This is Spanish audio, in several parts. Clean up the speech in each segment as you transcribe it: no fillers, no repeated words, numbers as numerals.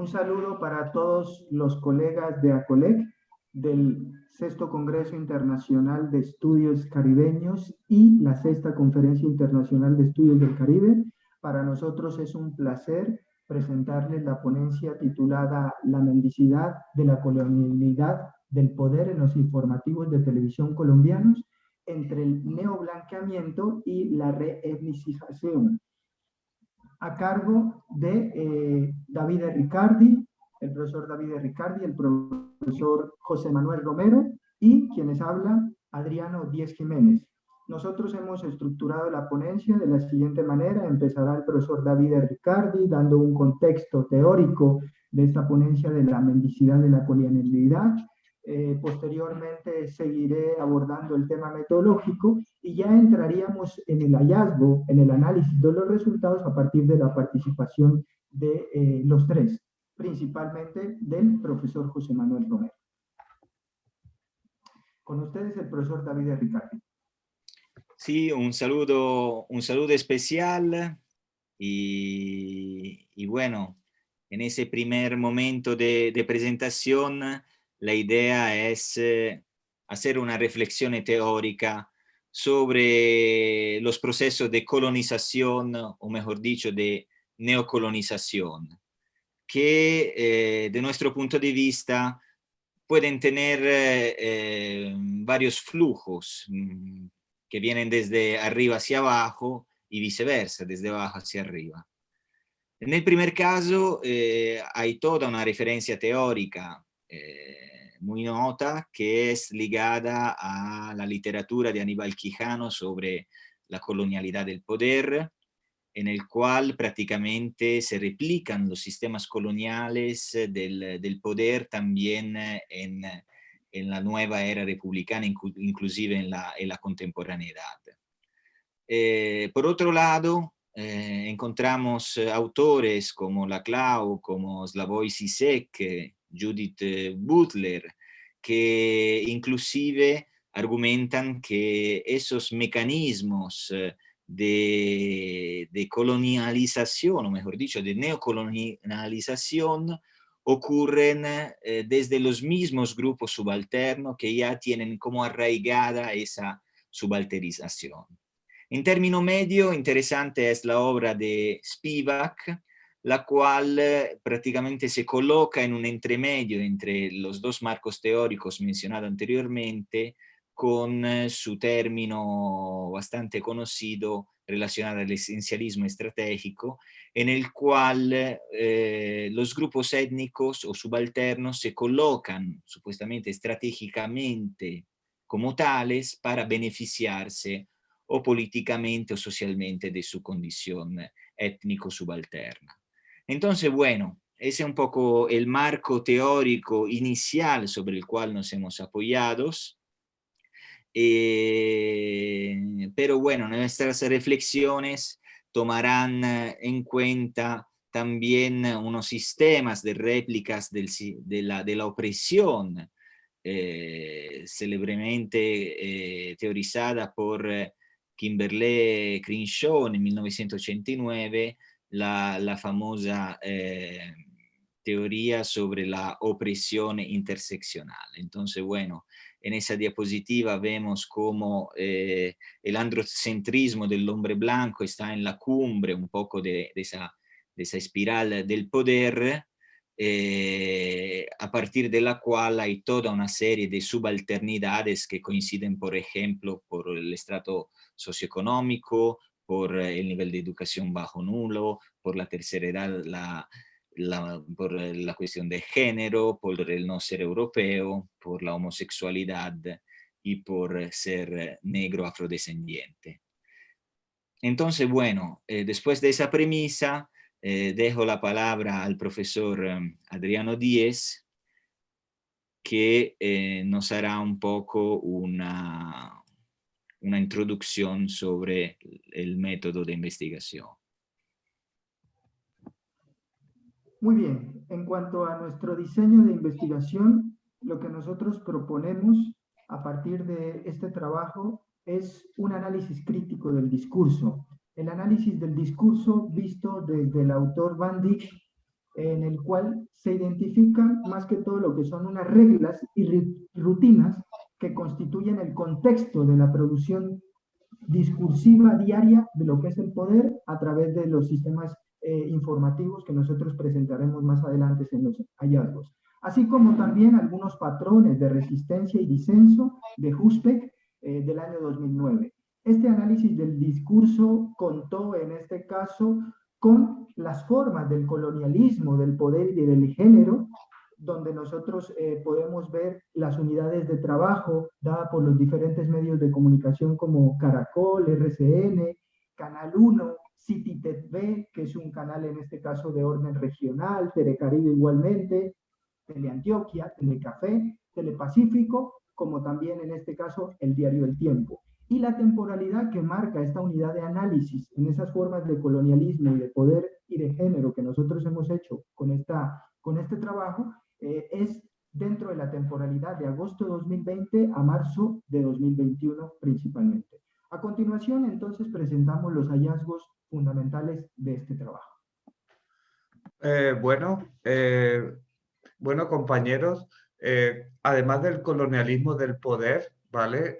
Un saludo para todos los colegas de ACOLEC, del Sexto Congreso Internacional de Estudios Caribeños y la Sexta Conferencia Internacional de Estudios del Caribe. Para nosotros es un placer presentarles la ponencia titulada La mendicidad de la colonialidad del poder en los informativos de televisión colombianos entre el neoblanqueamiento y la reetnicización, a cargo de Davide Riccardi, el profesor Davide Riccardi, el profesor José Manuel Romero y quienes hablan, Adriano Díez Jiménez. Nosotros hemos estructurado la ponencia de la siguiente manera. Empezará el profesor Davide Riccardi dando un contexto teórico de esta ponencia de la mendicidad de la colonialidad. Posteriormente seguiré abordando el tema metodológico y ya entraríamos en el hallazgo, en el análisis de los resultados a partir de la participación de los tres, principalmente del profesor José Manuel Romero. Con ustedes el profesor Davide Riccardi. Sí, un saludo especial y bueno, en ese primer momento de presentación, la idea es hacer una reflexión teórica sobre los procesos de colonización, o mejor dicho, de neocolonización, que de nuestro punto de vista pueden tener varios flujos que vienen desde arriba hacia abajo y viceversa, desde abajo hacia arriba. En el primer caso hay toda una referencia teórica muy nota que es ligada a la literatura de Aníbal Quijano sobre la colonialidad del poder, en el cual prácticamente se replican los sistemas coloniales del poder también en la nueva era republicana, inclusive en la contemporaneidad. Por otro lado, encontramos autores como Laclau, como Slavoj Žižek, Judith Butler, que inclusive argumentan que esos mecanismos de colonialización, o mejor dicho, de neocolonialización, ocurren desde los mismos grupos subalternos que ya tienen como arraigada esa subalterización. En término medio, interesante es la obra de Spivak, la cual prácticamente se coloca en un entremedio entre los dos marcos teóricos mencionados anteriormente, con su término bastante conocido relacionado al esencialismo estratégico, en el cual los grupos étnicos o subalternos se colocan supuestamente estratégicamente como tales para beneficiarse o políticamente o socialmente de su condición étnico-subalterna. Entonces, bueno, ese es un poco el marco teórico inicial sobre el cual nos hemos apoyado. Pero bueno, nuestras reflexiones tomarán en cuenta también unos sistemas de réplicas de la opresión, célebremente teorizada por Kimberlé Crenshaw en 1989, la famosa teoría sobre la opresión interseccional. Entonces, bueno, en esa diapositiva vemos cómo el androcentrismo del hombre blanco está en la cumbre un poco de esa espiral del poder, a partir de la cual hay toda una serie de subalternidades que coinciden, por ejemplo, por el estrato socioeconómico, por el nivel de educación bajo nulo, por la tercera edad, por la cuestión de género, por el no ser europeo, por la homosexualidad y por ser negro afrodescendiente. Entonces, bueno, después de esa premisa, dejo la palabra al profesor Adriano Díez, que nos hará un poco una introducción sobre el método de investigación. Muy bien, en cuanto a nuestro diseño de investigación, lo que nosotros proponemos a partir de este trabajo es un análisis crítico del discurso. El análisis del discurso visto desde el autor Van Dijk en el cual se identifican más que todo lo que son unas reglas y rutinas que constituyen el contexto de la producción discursiva diaria de lo que es el poder a través de los sistemas informativos que nosotros presentaremos más adelante en los hallazgos, así como también algunos patrones de resistencia y disenso de Huspeck del año 2009. Este análisis del discurso contó en este caso con las formas del colonialismo, del poder y del género, donde nosotros podemos ver las unidades de trabajo dadas por los diferentes medios de comunicación como Caracol, RCN, Canal 1, City TV, que es un canal en este caso de orden regional, Telecaribe igualmente, Teleantioquia, Telecafé, Telepacífico, como también en este caso el diario El Tiempo. Y la temporalidad que marca esta unidad de análisis en esas formas de colonialismo y de poder y de género que nosotros hemos hecho con este trabajo es dentro de la temporalidad de agosto de 2020 a marzo de 2021 principalmente. A continuación, entonces, presentamos los hallazgos fundamentales de este trabajo. Eh, bueno, eh, bueno, compañeros, además del colonialismo del poder, ¿vale?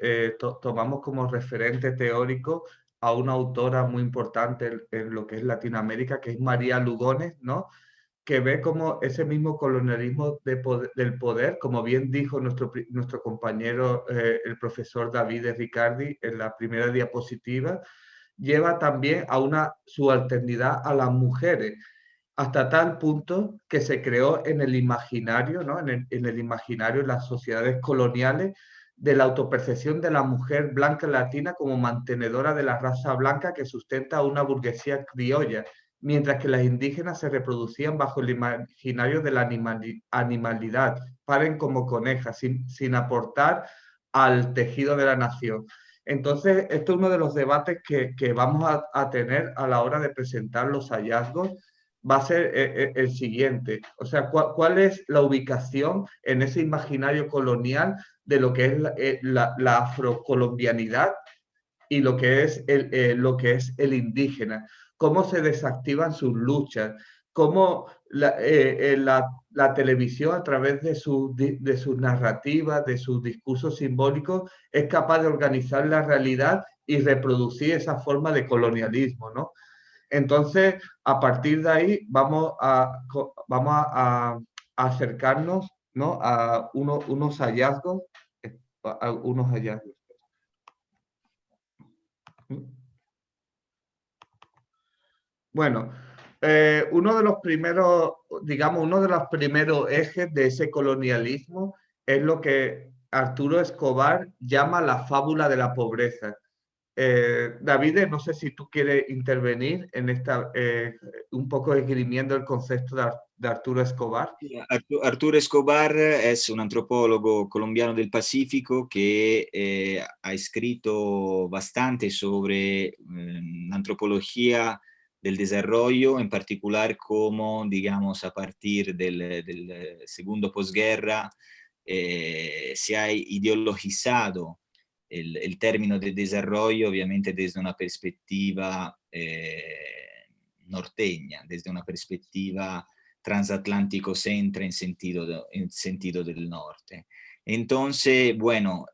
Tomamos como referente teórico a una autora muy importante en lo que es Latinoamérica, que es María Lugones, ¿no? Que ve como ese mismo colonialismo del poder, como bien dijo nuestro compañero, el profesor David Riccardi, en la primera diapositiva, lleva también a una subalternidad a las mujeres, hasta tal punto que se creó en el imaginario, ¿no? En el imaginario de las sociedades coloniales, de la autopercepción de la mujer blanca latina como mantenedora de la raza blanca que sustenta a una burguesía criolla, mientras que las indígenas se reproducían bajo el imaginario de la animalidad, paren como conejas, sin aportar al tejido de la nación. Entonces, esto es uno de los debates que vamos a tener a la hora de presentar los hallazgos. Va a ser el siguiente. O sea, ¿cuál es la ubicación en ese imaginario colonial de lo que es la afrocolombianidad y lo que es el indígena? ¿Cómo se desactivan sus luchas? ¿Cómo la televisión, a través de sus narrativas, de sus discursos simbólicos, es capaz de organizar la realidad y reproducir esa forma de colonialismo, ¿no? Entonces, a partir de ahí vamos a acercarnos, ¿no? A unos hallazgos, unos hallazgos. Bueno, uno de los primeros, digamos, uno de los primeros ejes de ese colonialismo es lo que Arturo Escobar llama la fábula de la pobreza. David, no sé si tú quieres intervenir en esta, un poco esgrimiendo el concepto de Arturo Escobar. Arturo Escobar es un antropólogo colombiano del Pacífico que ha escrito bastante sobre la antropología del desarrollo, en particular cómo, digamos, a partir del segundo posguerra se ha ideologizado el término de desarrollo, obviamente desde una perspectiva norteña, desde una perspectiva transatlántico centra en sentido del norte. Entonces, bueno,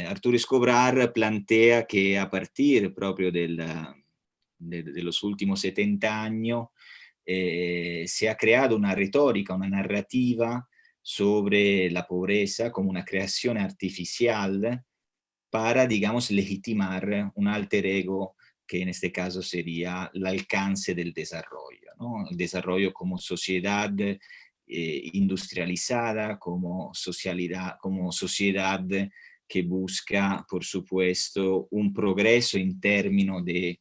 Arturo Escobar plantea que a partir proprio de los últimos 70 años se ha creado una retórica, una narrativa sobre la pobreza como una creación artificial para, digamos, legitimar un alter ego que en este caso sería el alcance del desarrollo, ¿no? El desarrollo como sociedad industrializada, como sociedad que busca, por supuesto, un progreso en términos de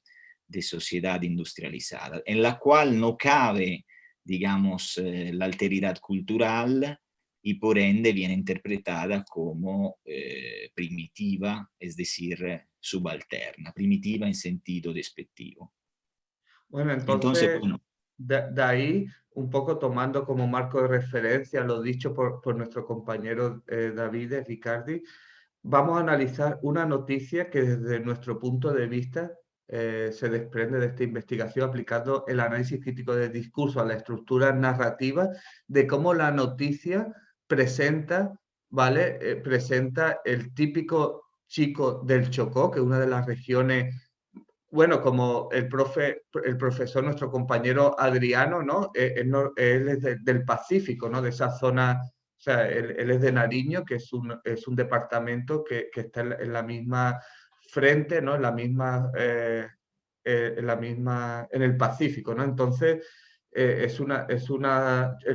sociedad industrializada, en la cual no cabe, digamos, la alteridad cultural, y por ende viene interpretada como primitiva, es decir, subalterna, primitiva en sentido despectivo. Bueno, Entonces, entonces, bueno, de ahí, un poco tomando como marco de referencia lo dicho por nuestro compañero David Riccardi, vamos a analizar una noticia que desde nuestro punto de vista se desprende de esta investigación aplicando el análisis crítico del discurso a la estructura narrativa de cómo la noticia presenta, ¿vale? Presenta el típico chico del Chocó, que es una de las regiones, bueno, como el profesor, nuestro compañero Adriano, ¿no? Él es del Pacífico, ¿no? De esa zona, o sea, él es de Nariño, que es un departamento que está en la misma frente, ¿no? En el Pacífico, ¿no? Entonces, el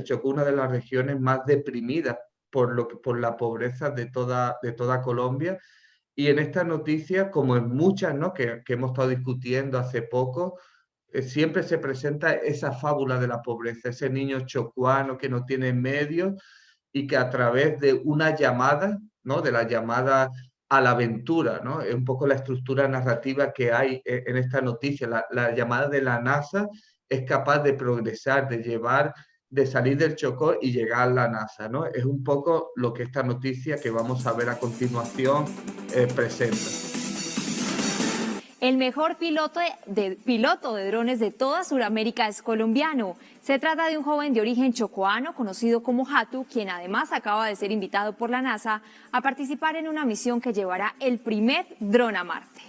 Chocó, una de las regiones más deprimidas por la pobreza de toda Colombia. Y en esta noticia, como en muchas, ¿no? que hemos estado discutiendo hace poco, siempre se presenta esa fábula de la pobreza, ese niño chocuano que no tiene medios y que a través de una llamada, ¿no? De la llamada a la aventura, ¿no? Es un poco la estructura narrativa que hay en esta noticia. La llamada de la NASA es capaz de progresar, de salir del Chocó y llegar a la NASA, ¿no? Es un poco lo que esta noticia que vamos a ver a continuación presenta. El mejor piloto de drones de toda Sudamérica es colombiano. Se trata de un joven de origen chocoano conocido como Hatu, quien además acaba de ser invitado por la NASA a participar en una misión que llevará el primer dron a Marte.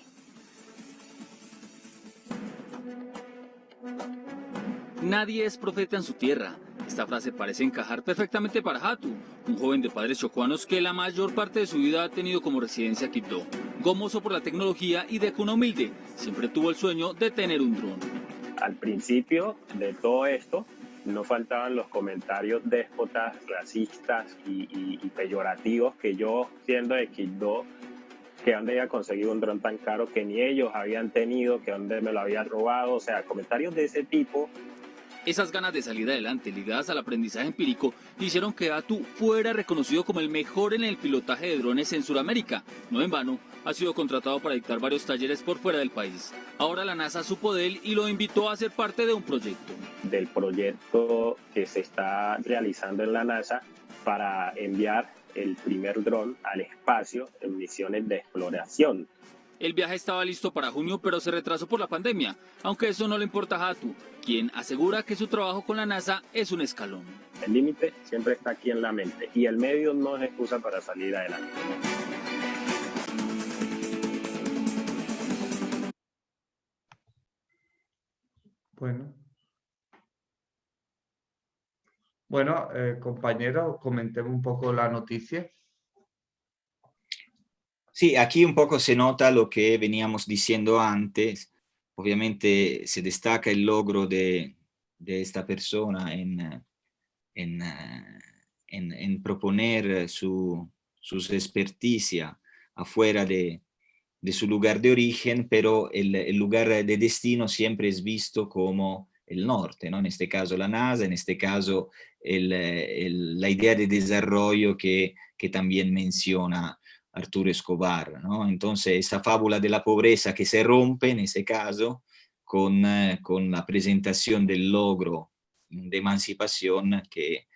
Nadie es profeta en su tierra. Esta frase parece encajar perfectamente para Hatu, un joven de padres chocuanos que la mayor parte de su vida ha tenido como residencia Quibdó. Gomoso por la tecnología y de cuna humilde, siempre tuvo el sueño de tener un dron. Al principio de todo esto, no faltaban los comentarios déspotas, racistas y peyorativos que yo, siendo de Quibdó, que dónde había conseguido un dron tan caro que ni ellos habían tenido, que dónde me lo habían robado, o sea, comentarios de ese tipo. Esas ganas de salir adelante, ligadas al aprendizaje empírico, hicieron que Hatu fuera reconocido como el mejor en el pilotaje de drones en Sudamérica. No en vano, ha sido contratado para dictar varios talleres por fuera del país. Ahora la NASA supo de él y lo invitó a ser parte de un proyecto. Del proyecto que se está realizando en la NASA para enviar el primer dron al espacio en misiones de exploración. El viaje estaba listo para junio, pero se retrasó por la pandemia, aunque eso no le importa a Hatu, quien asegura que su trabajo con la NASA es un escalón. El límite siempre está aquí en la mente y el medio no es excusa para salir adelante. Bueno, compañeros, comentemos un poco la noticia. Sí, aquí un poco se nota lo que veníamos diciendo antes. Obviamente se destaca el logro de esta persona en proponer sus experticia afuera de su lugar de origen, pero el lugar de destino siempre es visto como el norte, ¿no? En este caso la NASA, en este caso la idea de desarrollo que también menciona Arturo Escobar, ¿no? Entonces esa fábula de la pobreza que se rompe en ese caso con la presentación del logro de emancipación que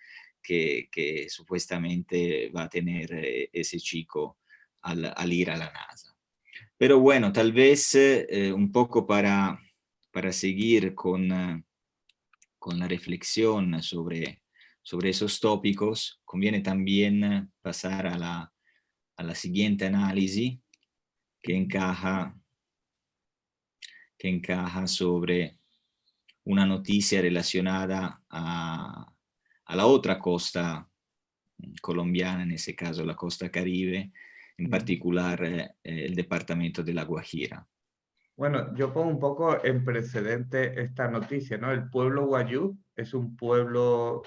supuestamente va a tener ese chico al ir a la NASA. Pero bueno, tal vez un poco para seguir con la reflexión sobre esos tópicos, conviene también pasar a la siguiente análisis que encaja sobre una noticia relacionada a la otra costa colombiana, en ese caso la costa Caribe, en particular el departamento de La Guajira. Bueno, yo pongo un poco en precedente esta noticia, ¿no? El pueblo Wayuu es un pueblo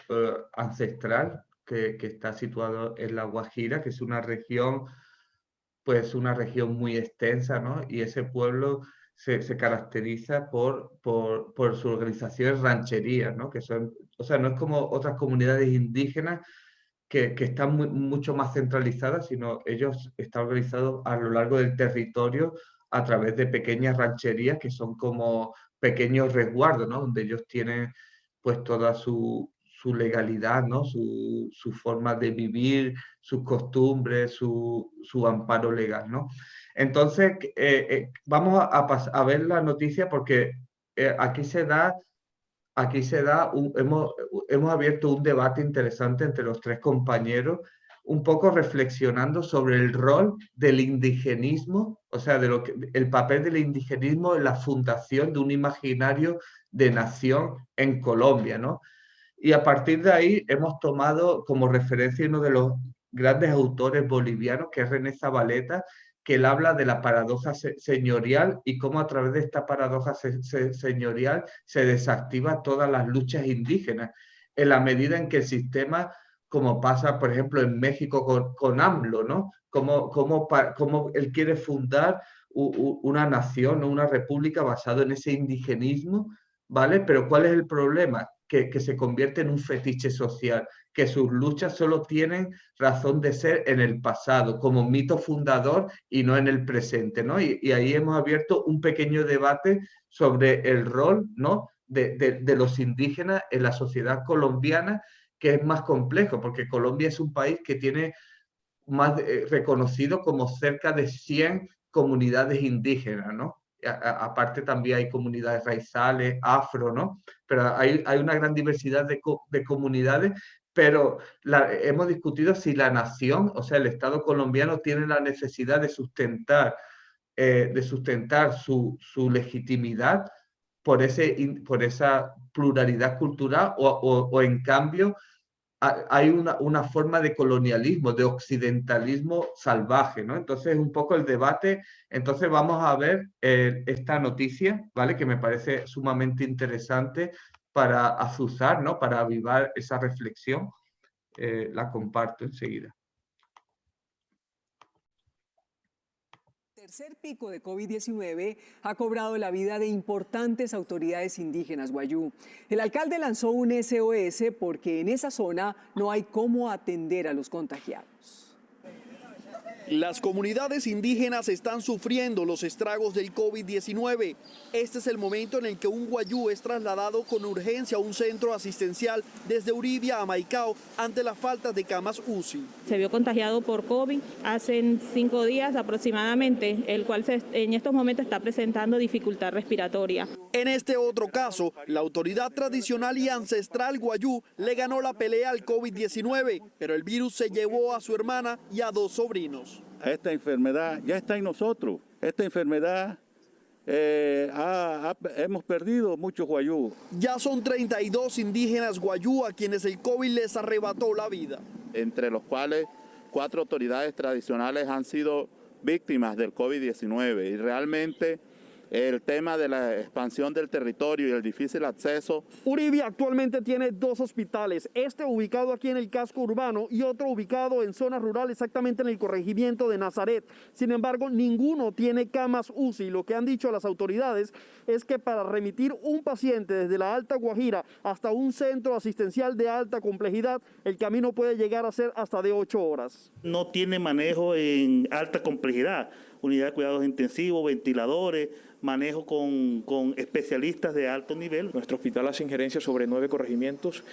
ancestral que está situado en La Guajira, que es una región, pues una región muy extensa, ¿no? Y ese pueblo se caracteriza por sus organizaciones rancherías, ¿no? Que son, o sea, no es como otras comunidades indígenas que están mucho más centralizadas, sino ellos están organizados a lo largo del territorio a través de pequeñas rancherías que son como pequeños resguardos, ¿no? Donde ellos tienen pues toda su su legalidad, ¿no? Su forma de vivir, sus costumbres, su amparo legal, ¿no? Entonces, vamos a ver la noticia porque aquí se da hemos abierto un debate interesante entre los tres compañeros, un poco reflexionando sobre el rol del indigenismo, o sea, el papel del indigenismo en la fundación de un imaginario de nación en Colombia, ¿no? Y a partir de ahí hemos tomado como referencia uno de los grandes autores bolivianos, que es René Zabaleta, que él habla de la paradoja señorial y cómo a través de esta paradoja señorial se desactiva todas las luchas indígenas, en la medida en que el sistema, como pasa, por ejemplo, en México con AMLO, ¿no? Como él quiere fundar una nación o una república basado en ese indigenismo, ¿vale? Pero ¿cuál es el problema? Que se convierte en un fetiche social, que sus luchas solo tienen razón de ser en el pasado, como mito fundador y no en el presente, ¿no? Y ahí hemos abierto un pequeño debate sobre el rol, ¿no? de los indígenas en la sociedad colombiana, que es más complejo, porque Colombia es un país que tiene más reconocido como cerca de 100 comunidades indígenas, ¿no? Aparte también hay comunidades raizales, afro, ¿no? Pero hay una gran diversidad de comunidades, pero hemos discutido si la nación, o sea, el Estado colombiano tiene la necesidad de sustentar su legitimidad por esa pluralidad cultural o en cambio hay una forma de colonialismo, de occidentalismo salvaje, ¿no? Entonces, un poco el debate. Entonces, vamos a ver esta noticia, ¿vale? Que me parece sumamente interesante para azuzar, ¿no? Para avivar esa reflexión. La comparto enseguida. El tercer pico de COVID-19 ha cobrado la vida de importantes autoridades indígenas wayú. El alcalde lanzó un SOS porque en esa zona no hay cómo atender a los contagiados. Las comunidades indígenas están sufriendo los estragos del COVID-19. Este es el momento en el que un wayú es trasladado con urgencia a un centro asistencial desde Uribia a Maicao ante la falta de camas UCI. Se vio contagiado por COVID hace 5 días aproximadamente, el cual en estos momentos está presentando dificultad respiratoria. En este otro caso, la autoridad tradicional y ancestral wayú le ganó la pelea al COVID-19, pero el virus se llevó a su hermana y a 2 sobrinos. Esta enfermedad ya está en nosotros. Esta enfermedad hemos perdido muchos wayú. Ya son 32 indígenas wayú a quienes el COVID les arrebató la vida. Entre los cuales 4 autoridades tradicionales han sido víctimas del COVID-19 y realmente el tema de la expansión del territorio y el difícil acceso. Uribia actualmente tiene 2 hospitales, este ubicado aquí en el casco urbano y otro ubicado en zona rural, exactamente en el corregimiento de Nazaret. Sin embargo, ninguno tiene camas UCI. Lo que han dicho las autoridades es que para remitir un paciente desde la Alta Guajira hasta un centro asistencial de alta complejidad, el camino puede llegar a ser hasta de 8 horas. No tiene manejo en alta complejidad, unidad de cuidados intensivos, ventiladores, manejo con especialistas de alto nivel. Nuestro hospital hace injerencia sobre 9 corregimientos,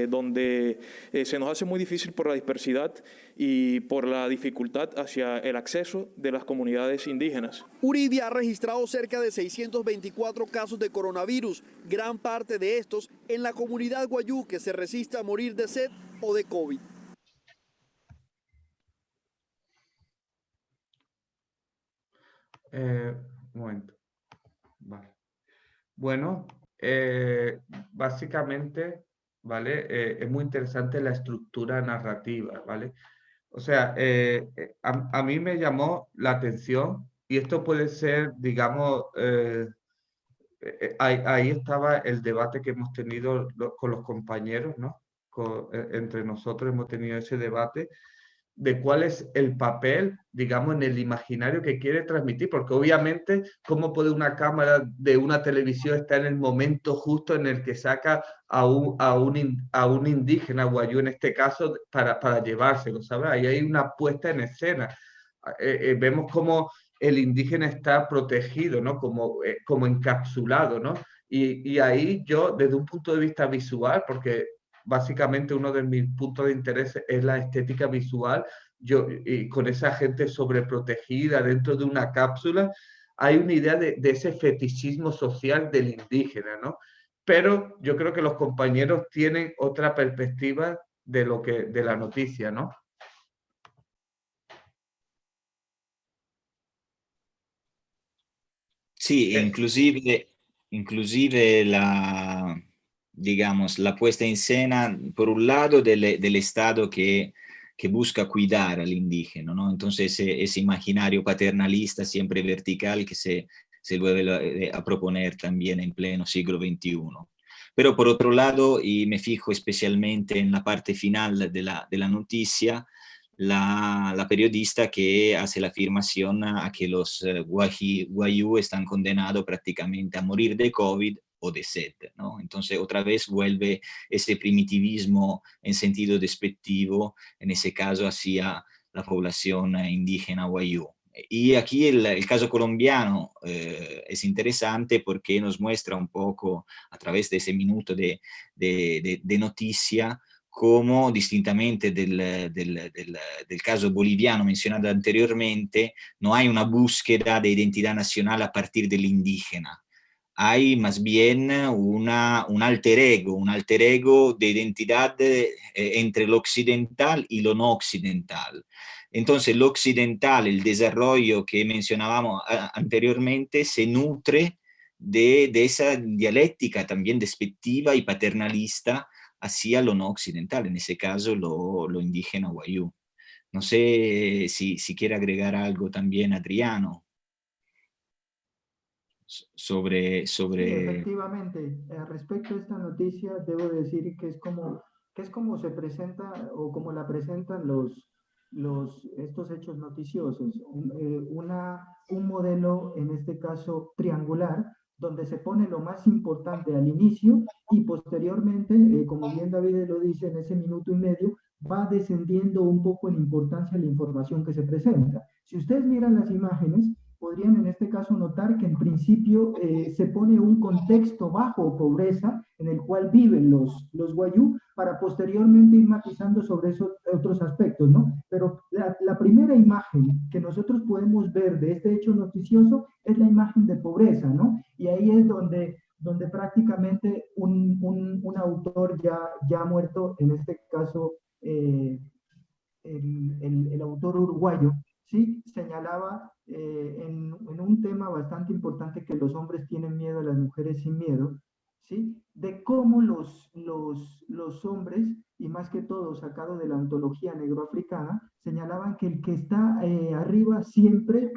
donde se nos hace muy difícil por la dispersidad y por la dificultad hacia el acceso de las comunidades indígenas. Uribia ha registrado cerca de 624 casos de coronavirus, gran parte de estos en la comunidad wayú que se resiste a morir de sed o de COVID. Un momento. Vale. Bueno, básicamente, ¿vale? Es muy interesante la estructura narrativa, ¿vale? O sea, a mí me llamó la atención, y esto puede ser, digamos, ahí estaba el debate que hemos tenido con los compañeros, ¿no? Entre nosotros hemos tenido ese debate de cuál es el papel, digamos, en el imaginario que quiere transmitir, porque obviamente, ¿cómo puede una cámara de una televisión estar en el momento justo en el que saca a un indígena wayú, en este caso, para llevárselo, ¿sabes? Ahí hay una puesta en escena. Vemos cómo el indígena está protegido, ¿no? Como encapsulado, ¿no? Y ahí yo, desde un punto de vista visual, porque básicamente uno de mis puntos de interés es la estética visual. Y con esa gente sobreprotegida dentro de una cápsula, hay una idea de ese fetichismo social del indígena, ¿no? Pero yo creo que los compañeros tienen otra perspectiva de la noticia, ¿no? Sí, inclusive digamos, la puesta en escena, por un lado, del Estado que busca cuidar al indígena, ¿no? Entonces, ese imaginario paternalista siempre vertical que se vuelve a proponer también en pleno siglo XXI. Pero por otro lado, y me fijo especialmente en la parte final de la noticia, la periodista que hace la afirmación a que los Wayuu están condenados prácticamente a morir de COVID o de sed, ¿no? Entonces otra vez vuelve ese primitivismo en sentido despectivo, en ese caso hacia la población indígena Wayuu. Y aquí el caso colombiano es interesante porque nos muestra un poco a través de ese minuto de noticia como distintamente del caso boliviano mencionado anteriormente, no hay una búsqueda de identidad nacional a partir del indígena. Hay más bien un alter ego de identidad entre lo occidental y lo no occidental. Entonces, lo occidental, el desarrollo que mencionábamos anteriormente, se nutre de esa dialéctica también despectiva y paternalista hacia lo no occidental, en ese caso lo indígena Wayuu. No sé si quiere agregar algo también, Adriano, sobre... Sí, efectivamente. Respecto a esta noticia, debo decir que es como se presenta o como la presentan estos hechos noticiosos. Un modelo, en este caso triangular, donde se pone lo más importante al inicio y posteriormente, como bien David lo dice, en ese minuto y medio, va descendiendo un poco en importancia la información que se presenta. Si ustedes miran las imágenes, podrían en este caso notar que en principio se pone un contexto bajo pobreza en el cual viven los Wayuu para posteriormente ir matizando sobre esos otros aspectos, ¿no? Pero la primera imagen que nosotros podemos ver de este hecho noticioso es la imagen de pobreza, ¿no? Y ahí es donde prácticamente un autor ya muerto, en este caso el autor uruguayo, ¿sí? Señalaba en un tema bastante importante que los hombres tienen miedo a las mujeres sin miedo, ¿sí? De cómo los hombres, y más que todo sacado de la antología negroafricana, señalaban que el que está arriba siempre,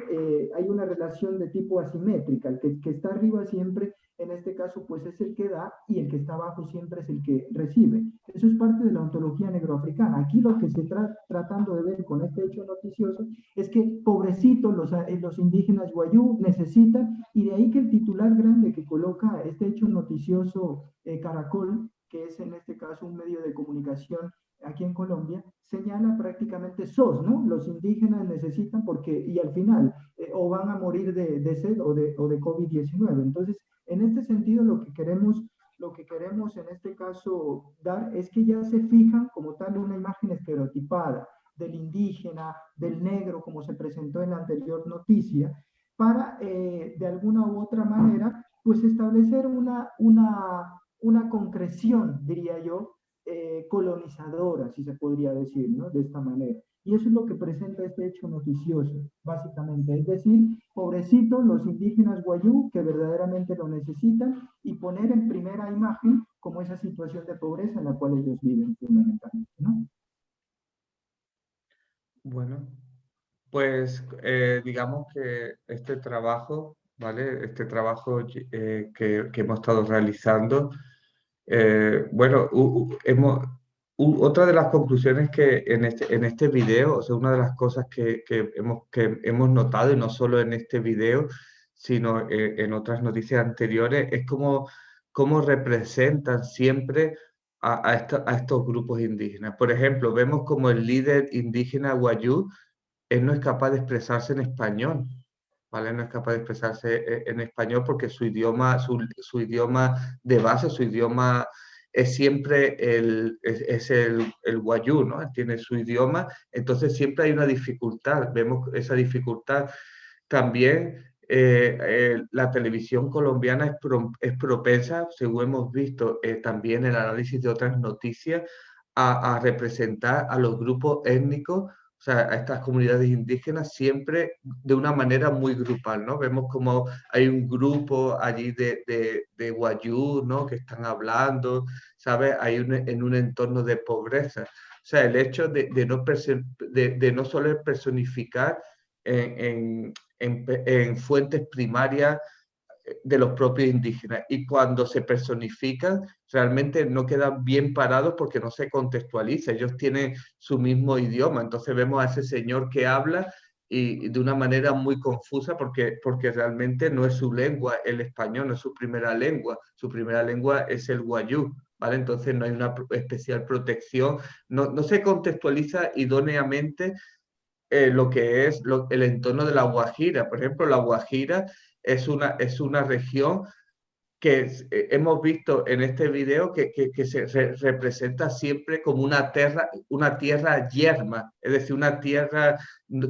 hay una relación de tipo asimétrica, el que está arriba siempre, en este caso, pues es el que da, y el que está abajo siempre es el que recibe. Eso es parte de la ontología negroafricana. Aquí lo que se está tratando de ver con este hecho noticioso es que pobrecitos los indígenas Wayuu necesitan, y de ahí que el titular grande que coloca este hecho noticioso Caracol, que es en este caso un medio de comunicación aquí en Colombia, señala prácticamente SOS, ¿no? Los indígenas necesitan y al final o van a morir de sed o de COVID-19. Entonces, en este sentido, lo que queremos en este caso dar es que ya se fijan como tal una imagen estereotipada del indígena, del negro, como se presentó en la anterior noticia, para de alguna u otra manera, pues establecer una concreción, diría yo, colonizadora, si se podría decir, ¿no? De esta manera. Y eso es lo que presenta este hecho noticioso, básicamente. Es decir, pobrecitos los indígenas Wayuu que verdaderamente lo necesitan, y poner en primera imagen como esa situación de pobreza en la cual ellos viven fundamentalmente, ¿no? Bueno, pues digamos que este trabajo, ¿vale? Este trabajo que hemos estado realizando, bueno, otra de las conclusiones que en este video, o sea, una de las cosas que hemos notado, y no solo en este video, sino en otras noticias anteriores, es cómo representan siempre a estos grupos indígenas. Por ejemplo, vemos como el líder indígena Wayuu, él no es capaz de expresarse en español, ¿vale? No es capaz de expresarse en español porque su idioma de base, su idioma es siempre el wayuu, ¿no? Tiene su idioma, entonces siempre hay una dificultad, vemos esa dificultad. También la televisión colombiana es propensa, según hemos visto también en el análisis de otras noticias, a representar a los grupos étnicos, o sea, a estas comunidades indígenas siempre de una manera muy grupal, ¿no? Vemos como hay un grupo allí de wayuu, ¿no? Que están hablando, ¿sabes? En un entorno de pobreza. O sea, el hecho de no solo personificar en fuentes primarias de los propios indígenas, y cuando se personifican realmente no quedan bien parados porque no se contextualiza, ellos tienen su mismo idioma, entonces vemos a ese señor que habla y de una manera muy confusa porque realmente no es su lengua el español, no es su primera lengua es el wayuu, ¿vale? Entonces no hay una especial protección, no se contextualiza idóneamente lo que es el entorno de La Guajira. Por ejemplo, La Guajira es una región que hemos visto en este video que se representa siempre como una tierra yerma, es decir, una tierra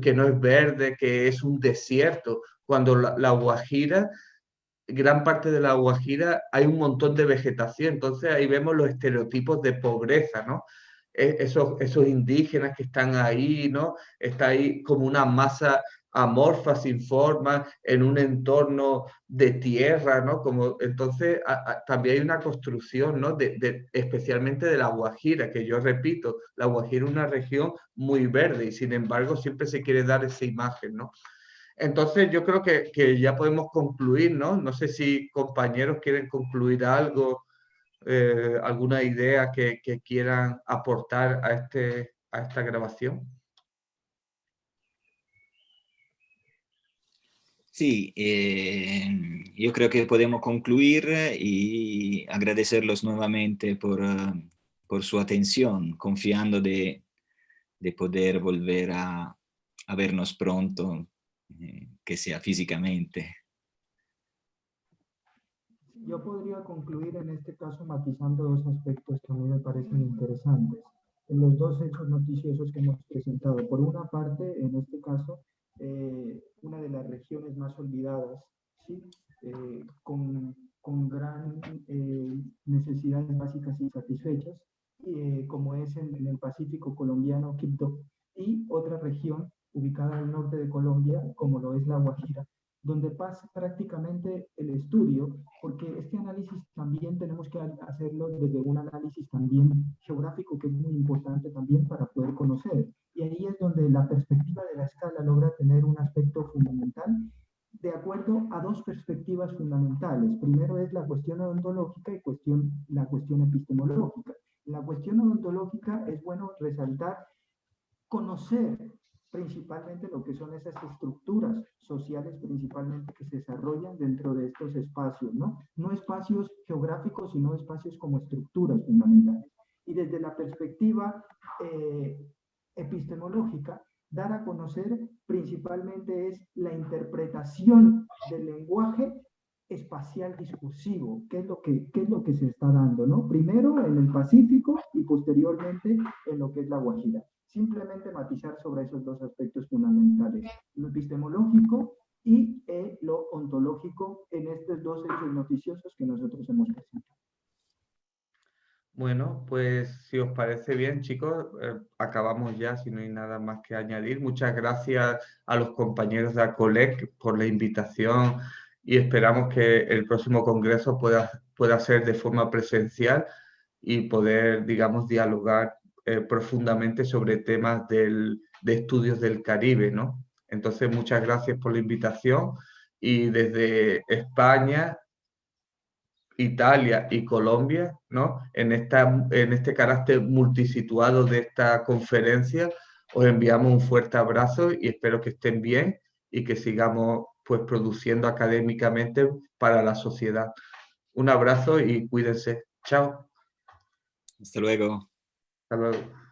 que no es verde, que es un desierto, cuando la Guajira, gran parte de La Guajira hay un montón de vegetación, entonces ahí vemos los estereotipos de pobreza, ¿no? Esos indígenas que están ahí, ¿no? Está ahí como una masa amorfa, sin forma, en un entorno de tierra, ¿no? Entonces también hay una construcción, ¿no? Especialmente de La Guajira, que yo repito, La Guajira es una región muy verde y sin embargo siempre se quiere dar esa imagen, ¿no? Entonces yo creo que ya podemos concluir, ¿no? No sé si compañeros quieren concluir algo, alguna idea que quieran aportar a esta grabación. Sí, yo creo que podemos concluir y agradecerlos nuevamente por su atención, confiando de poder volver a vernos pronto, que sea físicamente. Yo podría concluir en este caso matizando dos aspectos que a mí me parecen interesantes. En los dos hechos noticiosos que hemos presentado. Por una parte, en este caso, una de las regiones más olvidadas, ¿sí? Con gran necesidades básicas insatisfechas, como es en el Pacífico colombiano, Quibdó, y otra región ubicada al norte de Colombia, como lo es La Guajira, donde pasa prácticamente el estudio, porque este análisis también tenemos que hacerlo desde un análisis también geográfico, que es muy importante también para poder conocer. Y ahí es donde la perspectiva de la escala logra tener un aspecto fundamental, de acuerdo a dos perspectivas fundamentales. Primero es la cuestión odontológica y la cuestión epistemológica. En la cuestión odontológica es bueno resaltar, conocer principalmente lo que son esas estructuras sociales principalmente que se desarrollan dentro de estos espacios, ¿no? No espacios geográficos, sino espacios como estructuras fundamentales. Y desde la perspectiva epistemológica, dar a conocer principalmente es la interpretación del lenguaje espacial discursivo, qué es lo que se está dando, ¿no? Primero en el Pacífico y posteriormente en lo que es La Guajira. Simplemente matizar sobre esos dos aspectos fundamentales, lo epistemológico y lo ontológico en estos dos hechos noticiosos que nosotros hemos presentado. Bueno, pues si os parece bien, chicos, acabamos ya, si no hay nada más que añadir. Muchas gracias a los compañeros de ACOLEC por la invitación y esperamos que el próximo congreso pueda ser de forma presencial y poder, digamos, dialogar profundamente sobre temas de estudios del Caribe, ¿no? Entonces, muchas gracias por la invitación y desde España, Italia y Colombia, ¿no? En este carácter multisituado de esta conferencia, os enviamos un fuerte abrazo y espero que estén bien y que sigamos pues produciendo académicamente para la sociedad. Un abrazo y cuídense. Chao. Hasta luego. Hasta luego.